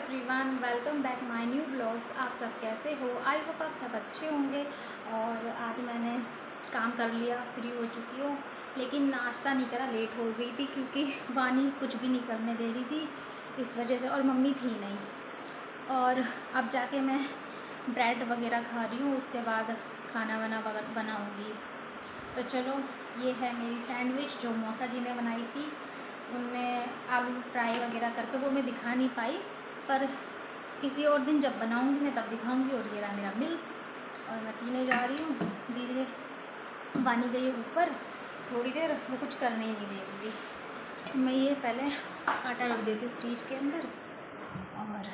Everyone, welcome back my new blogs. आप सब कैसे हो? आई होप आप सब अच्छे होंगे। और आज मैंने काम कर लिया, फ्री हो चुकी हूँ, लेकिन नाश्ता नहीं करा, लेट हो गई थी क्योंकि वानी कुछ भी नहीं करने दे रही थी इस वजह से, और मम्मी थी नहीं। और अब जाके मैं ब्रेड वगैरह खा रही हूँ, उसके बाद खाना वाना बनाऊँगी। तो चलो, ये है मेरी सैंडविच जो मौसा जी ने बनाई थी। उनने आलू फ्राई वगैरह करके, वो मैं दिखा नहीं पाई, पर किसी और दिन जब बनाऊंगी मैं तब दिखाऊंगी। और ये रहा मेरा मिल्क, और मैं पीने जा रही हूँ। धीरे पानी गई ऊपर, थोड़ी देर वो कुछ करने ही नहीं दे रही थी। मैं ये पहले आटा रख देती हूँ फ्रिज के अंदर, और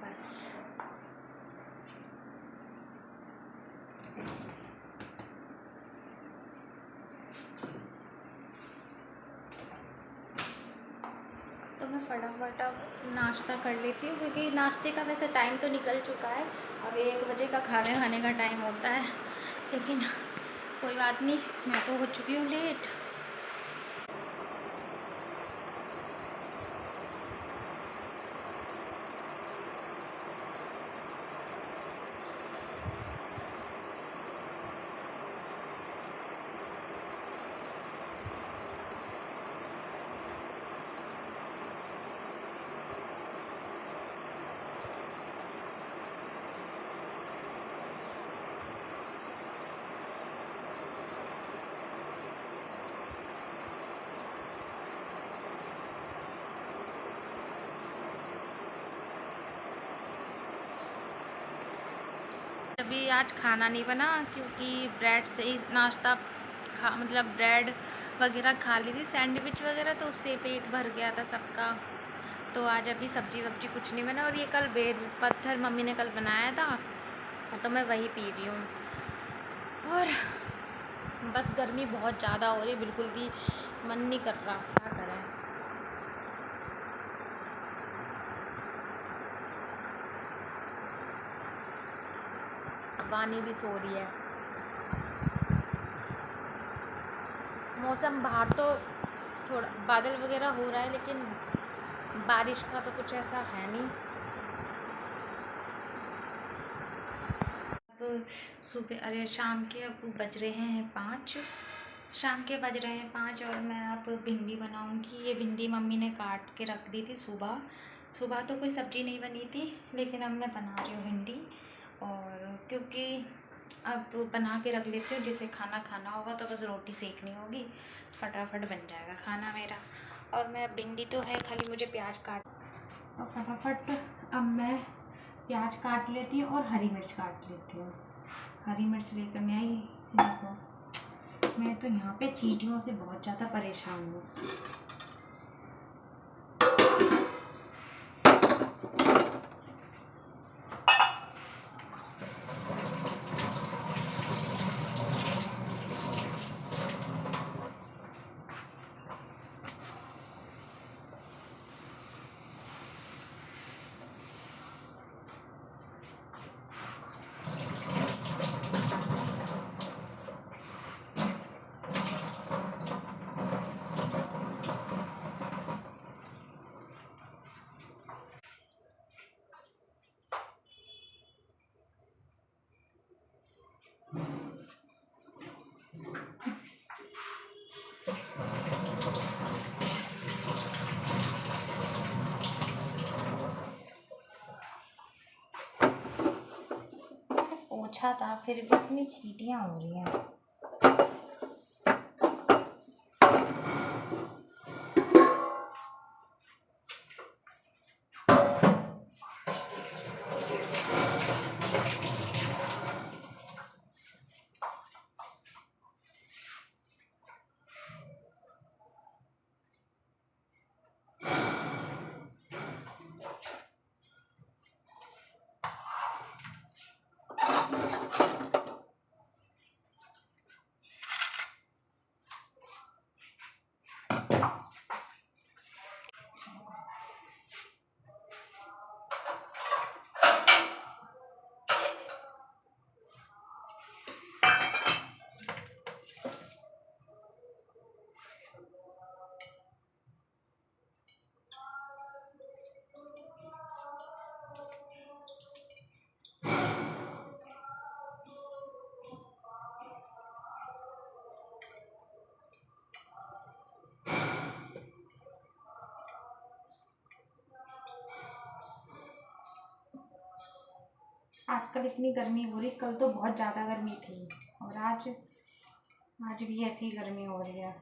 बस। तो मैं फटाफट अब नाश्ता कर लेती हूँ, क्योंकि नाश्ते का वैसे टाइम तो निकल चुका है। अब 1 बजे का खाने का टाइम होता है, लेकिन कोई बात नहीं, मैं तो हो चुकी हूँ लेट। अभी आज खाना नहीं बना, क्योंकि ब्रेड से ही नाश्ता मतलब ब्रेड वगैरह खा ली थी, सैंडविच वगैरह, तो उससे पेट भर गया था सबका। तो आज अभी सब्जी वब्जी कुछ नहीं बना। और ये कल बेल पत्थर मम्मी ने कल बनाया था, तो मैं वही पी रही हूँ। और बस गर्मी बहुत ज़्यादा हो रही, बिल्कुल भी मन नहीं कर रहा, क्या करें। वानी भी सो रही है। मौसम बाहर तो थोड़ा बादल वगैरह हो रहा है, लेकिन बारिश का तो कुछ ऐसा है नहीं। अब सुबह शाम के अब बज रहे हैं 5, शाम के बज रहे हैं 5, और मैं अब भिंडी बनाऊंगी। ये भिंडी मम्मी ने काट के रख दी थी सुबह। सुबह तो कोई सब्ज़ी नहीं बनी थी, लेकिन अब मैं बना रही हूँ भिंडी। और क्योंकि अब बना के रख लेती हूँ, जिसे खाना खाना होगा तो बस रोटी सेकनी होगी, फटाफट बन जाएगा खाना मेरा। और मैं भिंडी तो है, खाली मुझे प्याज काट, तो फटाफट अब मैं प्याज काट लेती हूँ और हरी मिर्च काट लेती हूँ। हरी मिर्च लेकर नहीं आई, देखो मैं तो यहाँ पे चींटियों से बहुत ज़्यादा परेशान हूँ। पोछा था, फिर भी इतनी चींटियाँ हो रही हैं। आजकल इतनी गर्मी हो रही, कल तो बहुत ज़्यादा गर्मी थी और आज भी ऐसी गर्मी हो रही है।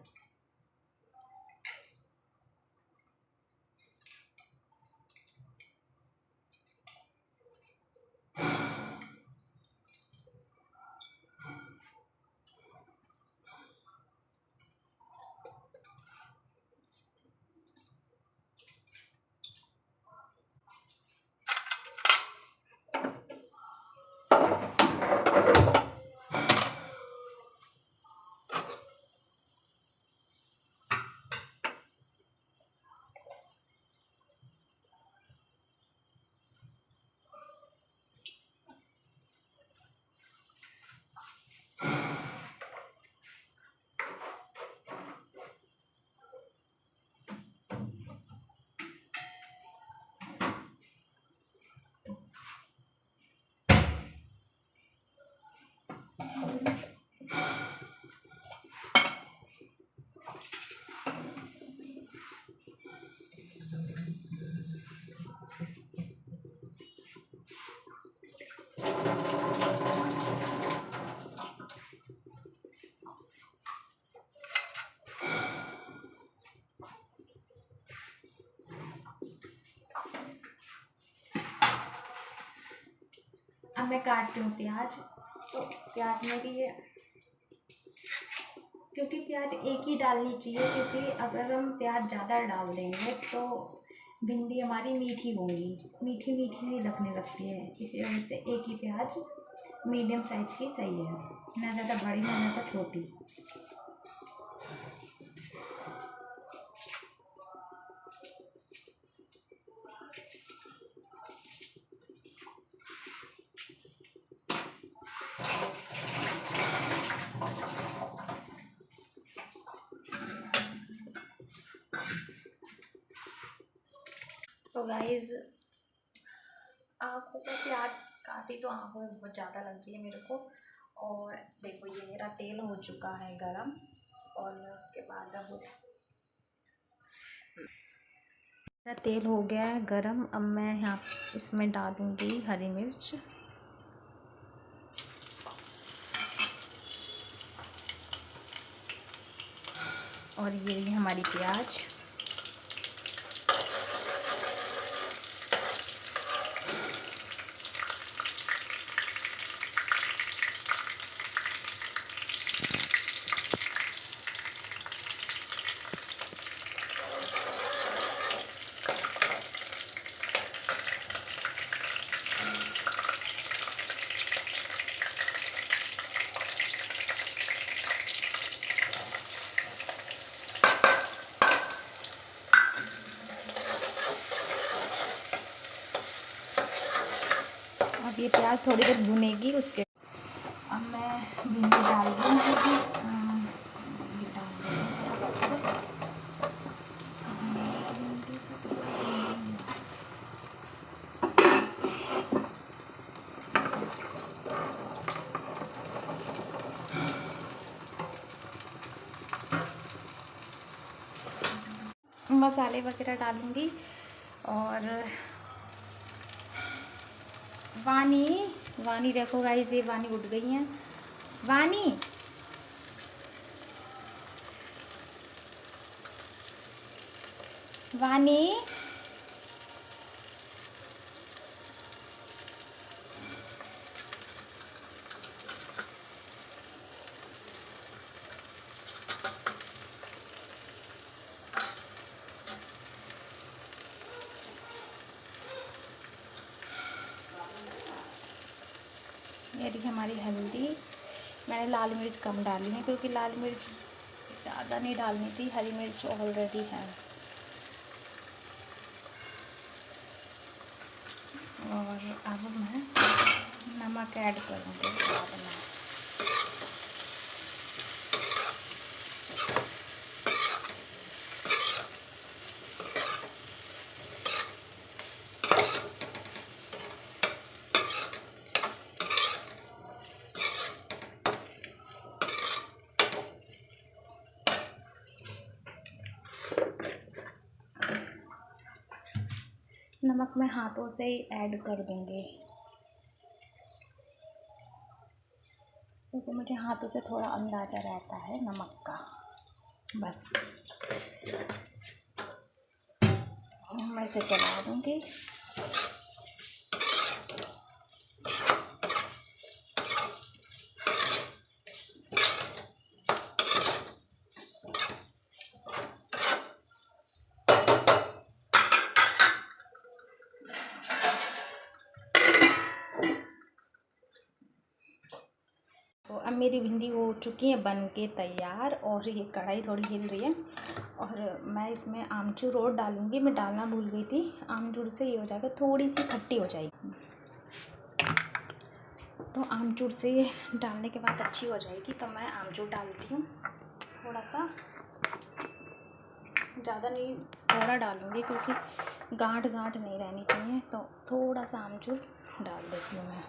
अब मैं काटती हूँ प्याज। तो प्याज मेरी ये, क्योंकि प्याज एक ही डालनी चाहिए, क्योंकि अगर हम प्याज ज़्यादा डाल देंगे तो भिंडी हमारी मीठी होंगी, मीठी मीठी नहीं लगने लगती है। इसी वजह से एक ही प्याज मीडियम साइज़ की सही है, ना ज़्यादा बड़ी ना ज़्यादा छोटी। तो गाइज आँखों को प्याज काटी तो आँखों में बहुत ज़्यादा लग रही है मेरे को। और देखो ये मेरा तेल हो चुका है गरम, और मैं उसके बाद अब मेरा तेल हो गया है गरम। अब मैं यहाँ इसमें डालूँगी हरी मिर्च, और ये हमारी प्याज। अब ये प्याज थोड़ी देर भुनेगी, उसके अब मैं भिंडी डाल दूँगी। मसाले वगैरह डालूँगी। और वानी देखो गाइस, ये वानी उठ गई हैं। वानी ये रही हमारी हल्दी। मैंने लाल मिर्च कम डाली है, क्योंकि लाल मिर्च ज़्यादा नहीं डालनी थी, हरी मिर्च ऑलरेडी है। और अब मैं नमक ऐड करूँगी बाद में। नमक मैं हाथों से ही ऐड कर दूँगी। क्योंकि मुझे हाथों से थोड़ा अंदाज़ा रहता है नमक का। बस मैं इसे चला दूँगी। तो अब मेरी भिंडी हो चुकी है बन के तैयार, और ये कढ़ाई थोड़ी हिल रही है, और मैं इसमें आमचूर और डालूँगी। मैं डालना भूल गई थी। आमचूर से ये हो जाएगा, थोड़ी सी खट्टी हो जाएगी। तो आमचूर से ये डालने के बाद अच्छी हो जाएगी, तो मैं आमचूर डालती हूँ थोड़ा सा, ज़्यादा नहीं, थोड़ा डालूँगी क्योंकि गांठ गांठ नहीं रहनी चाहिए। तो थोड़ा सा आमचूर डाल देती हूँ मैं।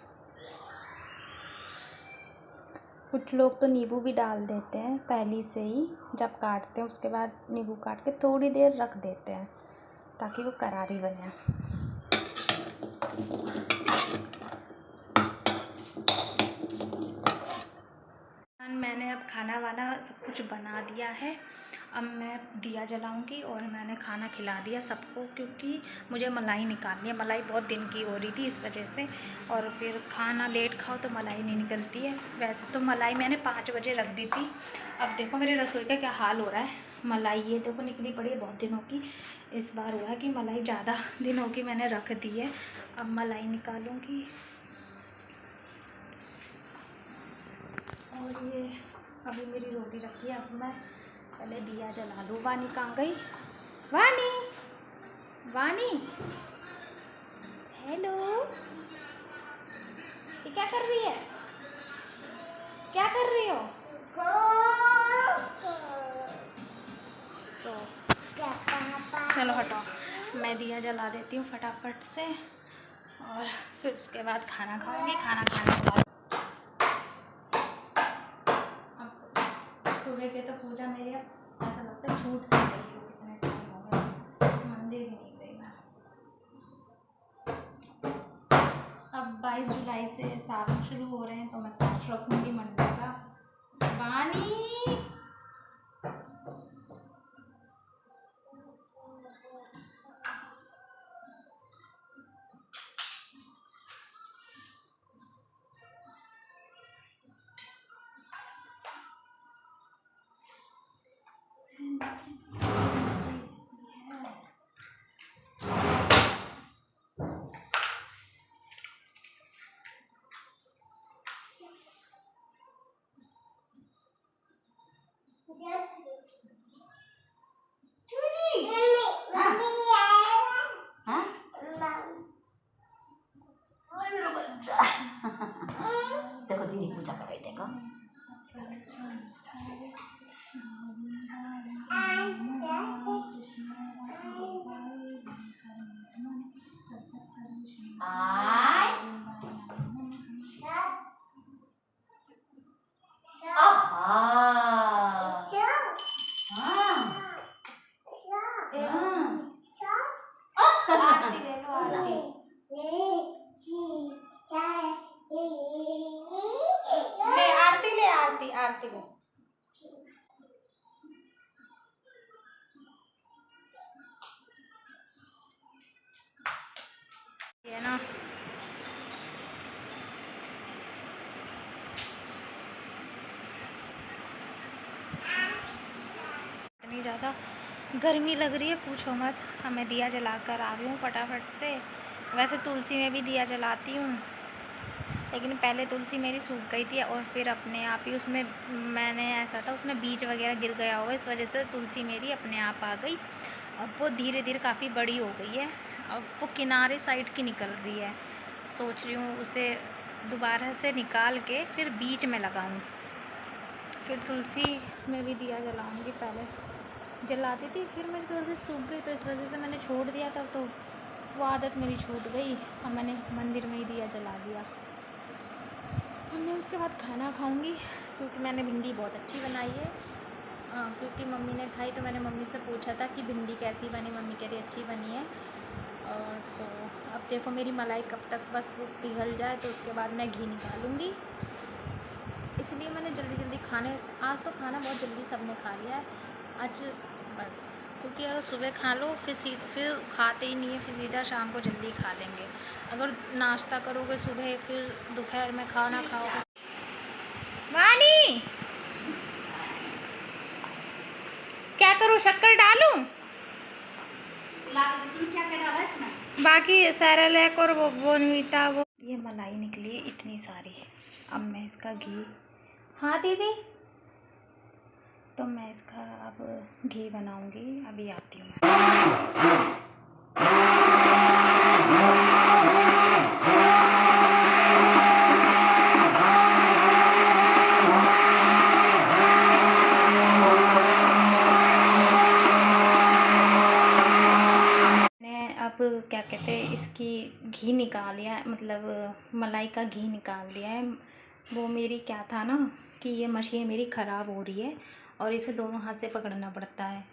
कुछ लोग तो नींबू भी डाल देते हैं पहले से ही, जब काटते हैं उसके बाद नींबू काट के थोड़ी देर रख देते हैं ताकि वो करारी बने। मैंने अब खाना वाना सब कुछ बना दिया है। अब मैं दिया जलाऊंगी, और मैंने खाना खिला दिया सबको, क्योंकि मुझे मलाई निकालनी है। मलाई बहुत दिन की हो रही थी इस वजह से, और फिर खाना लेट खाओ तो मलाई नहीं निकलती है। वैसे तो मलाई मैंने 5 बजे रख दी थी। अब देखो मेरे रसोई का क्या हाल हो रहा है। मलाई ये देखो निकली पड़ी है बहुत दिनों की। इस बार हुआ है कि मलाई ज़्यादा दिनों की मैंने रख दी है। अब मलाई निकालूँगी। और ये अभी मेरी रोटी रखी है। अब मैं पहले दिया जला लूँ। वानी कहाँ गई? वानी, वानी, हेलो, ये क्या कर रही है? क्या कर रही हो? सो चलो हटाओ, मैं दिया जला देती हूँ फटाफट से, और फिर उसके बाद खाना खाऊंगी। खाना खाने के बाद सुबह के तो पूजा मेरी ऐसा लगता है छूट से गई हो, कितने टाइम हो गया, मंदिर भी नहीं गई मैं। अब 22 जुलाई से सावन शुरू हो रहे हैं, तो मैं पाठ रखूँगी मंदिर का। वानी, देखो दीदी पूजा कर रही, देखो। आरती ले लो, आरती ले, आरती ले, आरती, आरती ले। ये ना इतनी ज़्यादा गर्मी लग रही है पूछो मत। हमें दिया जला कर आ गई हूँ फटाफट से। वैसे तुलसी में भी दिया जलाती हूँ, लेकिन पहले तुलसी मेरी सूख गई थी, और फिर अपने आप ही उसमें मैंने ऐसा था उसमें बीज वगैरह गिर गया होगा, इस वजह से तुलसी मेरी अपने आप आ गई। अब वो धीरे धीरे काफ़ी बड़ी हो गई है। अब वो किनारे साइड की निकल रही है। सोच रही हूँ उसे दोबारा से निकाल के फिर बीच में लगाऊँ। फिर तुलसी में भी दिया जलाऊँगी। पहले जलाती थी, फिर मेरी तुलसी सूख गई, तो इस वजह से मैंने छोड़ दिया था। तो वो आदत मेरी छूट गई, और मैंने मंदिर में ही दिया जला दिया। अब मैं उसके बाद खाना खाऊंगी, क्योंकि मैंने भिंडी बहुत अच्छी बनाई है। क्योंकि मम्मी ने खाई, तो मैंने मम्मी से पूछा था कि भिंडी कैसी बनी। मम्मी कह रही अच्छी बनी है। और सो अब देखो मेरी मलाई कब तक बस वो पिघल जाए, तो उसके बाद मैं घी निकालूंगी। इसलिए मैंने जल्दी जल्दी आज तो खाना बहुत जल्दी सबने खा लिया है आज, बस। क्योंकि अगर सुबह खा लो फिर खाते ही नहीं है, फिर सीधा शाम को जल्दी खा लेंगे। अगर नाश्ता करोगे सुबह फिर दोपहर में खाना खाओगे। वानी क्या करूँ, शक्कर डालूं? क्या डाला इसमें? बाकी सेरेलैक और वो बोर्नवीटा, वो ये मलाई निकली है इतनी सारी। अब मैं इसका घी, हाँ दीदी, तो मैं इसका अब घी बनाऊंगी, अभी आती हूँ मैं। अब क्या कहते हैं, इसकी घी निकाल लिया है, मतलब मलाई का घी निकाल लिया है। वो मेरी क्या था ना कि ये मशीन मेरी ख़राब हो रही है और इसे दोनों हाथ से पकड़ना पड़ता है,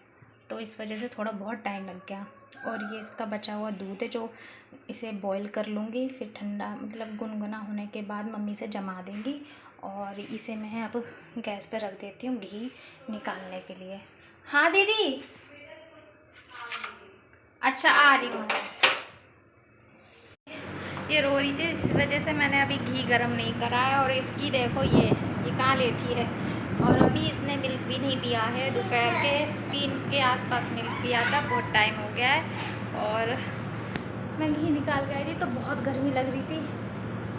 तो इस वजह से थोड़ा बहुत टाइम लग गया। और ये इसका बचा हुआ दूध है जो इसे बॉईल कर लूँगी, फिर ठंडा मतलब गुनगुना होने के बाद मम्मी से जमा देंगी और इसे मैं अब गैस पे रख देती हूँ घी निकालने के लिए। हाँ दीदी, अच्छा आ रही हूँ। ये रो रही थी, इस वजह से मैंने अभी घी गरम नहीं करा है। और इसकी देखो ये कहाँ लेटी है, और अभी इसने मिल्क भी नहीं पिया है। दोपहर के 3 के आसपास मिल्क पिया था, बहुत टाइम हो गया है। और मैं घी निकाल के आई थी तो बहुत गर्मी लग रही थी,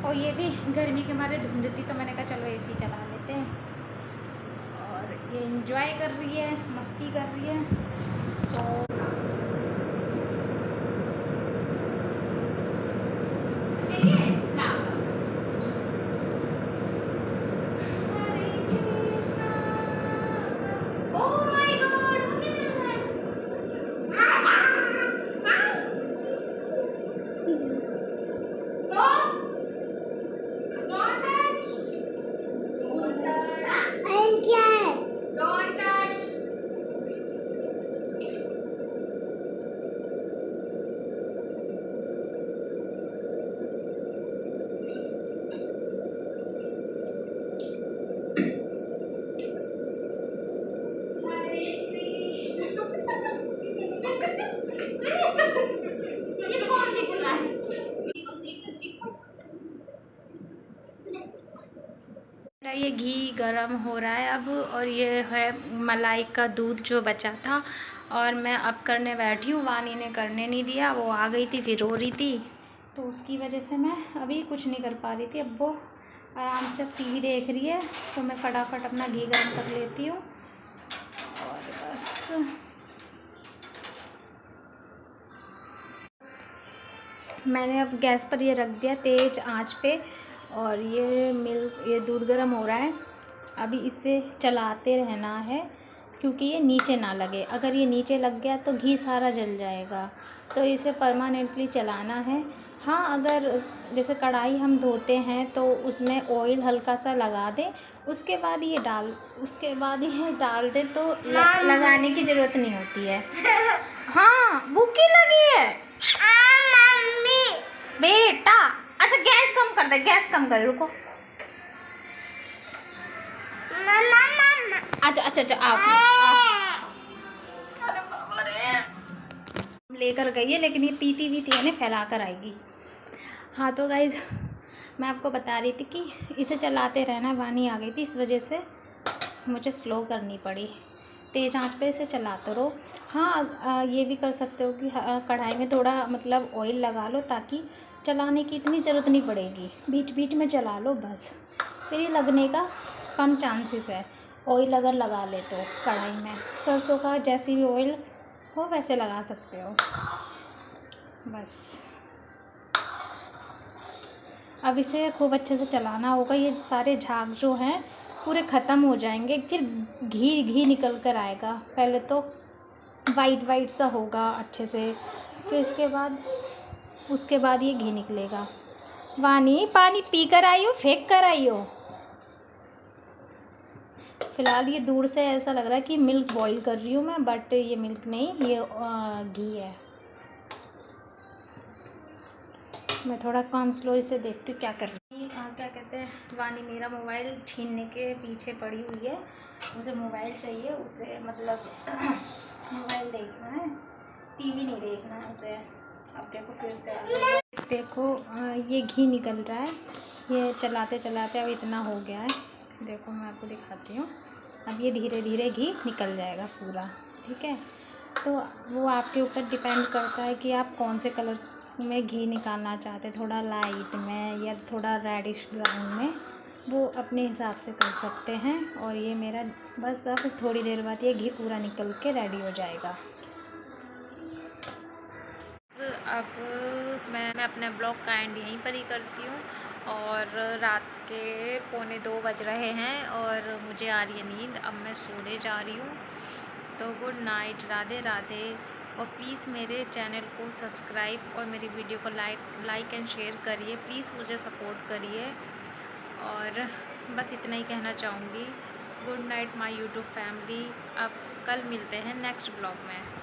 और ये भी गर्मी के मारे धुंध थी, तो मैंने कहा चलो एसी चला लेते हैं। और ये एंजॉय कर रही है, मस्ती कर रही है। सो ये घी गरम हो रहा है अब, और ये है मलाई का दूध जो बचा था, और मैं अब करने बैठी हूँ। वानी ने करने नहीं दिया, वो आ गई थी फिर रो रही थी, तो उसकी वजह से मैं अभी कुछ नहीं कर पा रही थी। अब वो आराम से टीवी देख रही है, तो मैं फटाफट अपना घी गरम कर लेती हूँ और बस। मैंने अब गैस पर ये रख दिया तेज़ आंच पे, और ये दूध गर्म हो रहा है। अभी इसे चलाते रहना है क्योंकि ये नीचे ना लगे। अगर ये नीचे लग गया तो घी सारा जल जाएगा, तो इसे परमानेंटली चलाना है। हाँ, अगर जैसे कढ़ाई हम धोते हैं तो उसमें ऑयल हल्का सा लगा दें, उसके बाद ये डाल दें तो लगाने की ज़रूरत नहीं होती है। हाँ, भूखी लगी है बेटा। अच्छा गैस कम कर दे, गैस कम कर, रुको। अच्छा आओ। लेकर गई है, लेकिन ये पीती है ना, फैला कर आएगी। हाँ तो गाइज, मैं आपको बता रही थी कि इसे चलाते रहना। वानी आ गई थी, इस वजह से मुझे स्लो करनी पड़ी। तेज़ आंच पे इसे चलाते रहो। हाँ, ये भी कर सकते हो कि कढ़ाई में थोड़ा मतलब ऑयल लगा लो, ताकि चलाने की इतनी ज़रूरत नहीं पड़ेगी, बीच बीच में चला लो बस, फिर ये लगने का कम चांसेस है। ऑयल अगर लगा ले तो कढ़ाई में सरसों का जैसी भी ऑयल हो वैसे लगा सकते हो बस। अब इसे खूब अच्छे से चलाना होगा, ये सारे झाग जो हैं पूरे ख़त्म हो जाएंगे, फिर घी निकल कर आएगा। पहले तो वाइट सा होगा अच्छे से, फिर उसके बाद ये घी निकलेगा। वानी, पानी पी कर आई हो, फेंक कर आई हो? फ़िलहाल ये दूर से ऐसा लग रहा है कि मिल्क बॉईल कर रही हूँ मैं, बट ये मिल्क नहीं, ये घी है। मैं थोड़ा कम स्लो इसे देखती हूँ क्या कर रही है। क्या कहते हैं, शिवानी मेरा मोबाइल छीनने के पीछे पड़ी हुई है। उसे मोबाइल चाहिए, उसे मतलब मोबाइल देखना है, टीवी नहीं देखना है उसे। अब देखो फिर से आ गया। देखो ये घी निकल रहा है, ये चलाते चलाते अब इतना हो गया है। देखो मैं आपको दिखाती हूँ, अब ये धीरे धीरे घी निकल जाएगा पूरा, ठीक है। तो वो आपके ऊपर डिपेंड करता है कि आप कौन से कलर में घी निकालना चाहते हैं, थोड़ा लाइट में या थोड़ा रेडिश ब्राउन में, वो अपने हिसाब से कर सकते हैं। और ये मेरा बस अब थोड़ी देर बाद ये घी पूरा निकल के रेडी हो जाएगा। अब मैं अपने ब्लॉग का एंड यहीं पर ही करती हूँ और रात के 1:45 बज रहे हैं और मुझे आ रही है नींद। अब मैं सोने जा रही हूँ। तो गुड नाइट, राधे राधे। और प्लीज़ मेरे चैनल को सब्सक्राइब और मेरी वीडियो को लाइक एंड शेयर करिए। प्लीज़ मुझे सपोर्ट करिए। और बस इतना ही कहना चाहूँगी। Good night my YouTube family. अब कल मिलते हैं नेक्स्ट ब्लॉग में।